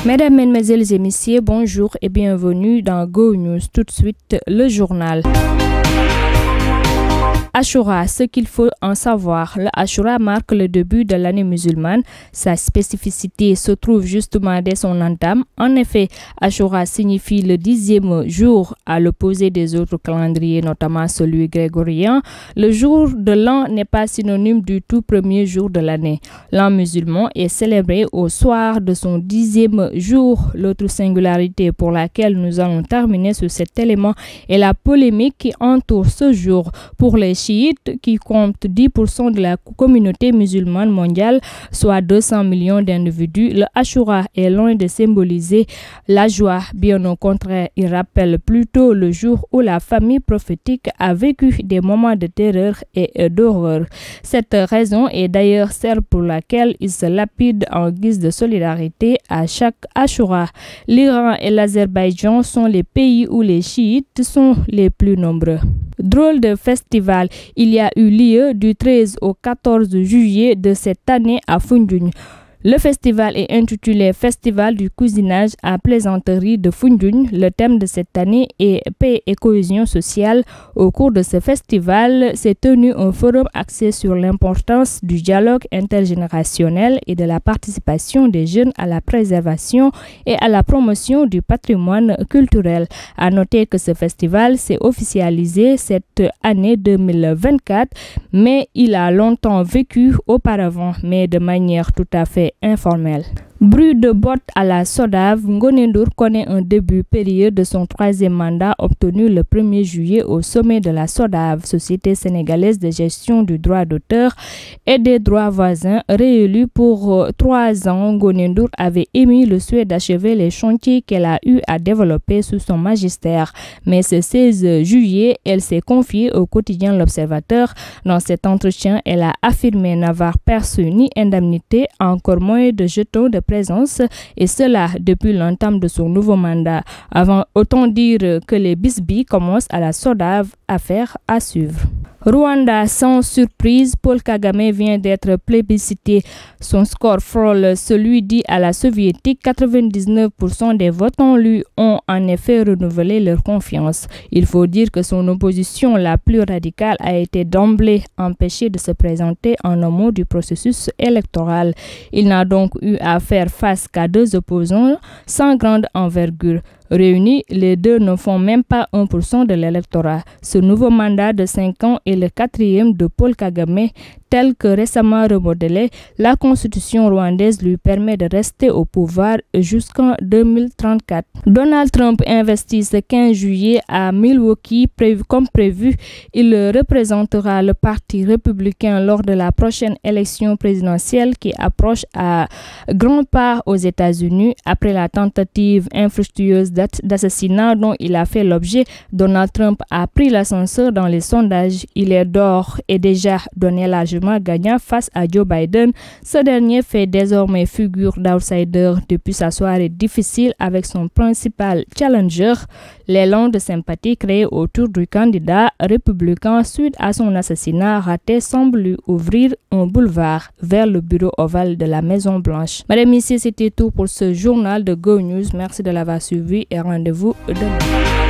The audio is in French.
Mesdames, Mesdemoiselles et Messieurs, bonjour et bienvenue dans Go News. Tout de suite, le journal. Ashura, ce qu'il faut en savoir. Le Ashura marque le début de l'année musulmane. Sa spécificité se trouve justement dès son entame. En effet, Ashura signifie le 10e jour à l'opposé des autres calendriers, notamment celui grégorien. Le jour de l'an n'est pas synonyme du tout premier jour de l'année. L'an musulman est célébré au soir de son 10e jour. L'autre singularité pour laquelle nous allons terminer sur cet élément est la polémique qui entoure ce jour. Pour les chiites, qui comptent 10% de la communauté musulmane mondiale, soit 200 millions d'individus, le Ashura est loin de symboliser la joie. Bien au contraire, il rappelle plutôt le jour où la famille prophétique a vécu des moments de terreur et d'horreur. Cette raison est d'ailleurs celle pour laquelle il se lapide en guise de solidarité à chaque Ashura. L'Iran et l'Azerbaïdjan sont les pays où les chiites sont les plus nombreux. Drôle de festival, il y a eu lieu du 13 au 14 juillet de cette année à Foundiougne. Le festival est intitulé Festival du cousinage à plaisanterie de Foundiougne. Le thème de cette année est paix et cohésion sociale. Au cours de ce festival, s'est tenu un forum axé sur l'importance du dialogue intergénérationnel et de la participation des jeunes à la préservation et à la promotion du patrimoine culturel. À noter que ce festival s'est officialisé cette année 2024, mais il a longtemps vécu auparavant, mais de manière tout à fait informel. Bruit de bottes à la SODAV, Ngoné Ndour connaît un début périlleux de son 3e mandat obtenu le 1er juillet au sommet de la SODAV, Société sénégalaise de gestion du droit d'auteur et des droits voisins. Réélue pour 3 ans, Ngoné Ndour avait émis le souhait d'achever les chantiers qu'elle a eu à développer sous son magistère. Mais ce 16 juillet, elle s'est confiée au quotidien L'Observateur. Dans cet entretien, elle a affirmé n'avoir perçu ni indemnité, encore moins de jetons de présence, et cela depuis l'entame de son nouveau mandat. Autant dire que les bisbilles commencent à la SODAV, affaire à suivre. Rwanda, sans surprise, Paul Kagame vient d'être plébiscité. Son score frôle celui dit à la soviétique. 99% des votants lui ont en effet renouvelé leur confiance. Il faut dire que son opposition la plus radicale a été d'emblée empêchée de se présenter en amont du processus électoral. Il n'a donc eu à faire face qu'à 2 opposants sans grande envergure. Réunis, les deux ne font même pas 1% de l'électorat. Ce nouveau mandat de 5 ans est le 4e de Paul Kagame. Tel que récemment remodelé, la constitution rwandaise lui permet de rester au pouvoir jusqu'en 2034. Donald Trump investit ce 15 juillet à Milwaukee comme prévu. Il représentera le parti républicain lors de la prochaine élection présidentielle qui approche à grands pas aux États-Unis. Après la tentative infructueuse d'assassinat dont il a fait l'objet, Donald Trump a pris l'ascenseur dans les sondages. Il est d'or et déjà donné largement gagnant face à Joe Biden. Ce dernier fait désormais figure d'outsider depuis sa soirée difficile avec son principal challenger. L'élan de sympathie créé autour du candidat républicain suite à son assassinat raté semble lui ouvrir un boulevard vers le bureau ovale de la Maison-Blanche. Mesdames et messieurs, c'était tout pour ce journal de Go News. Merci de l'avoir suivi et rendez-vous demain.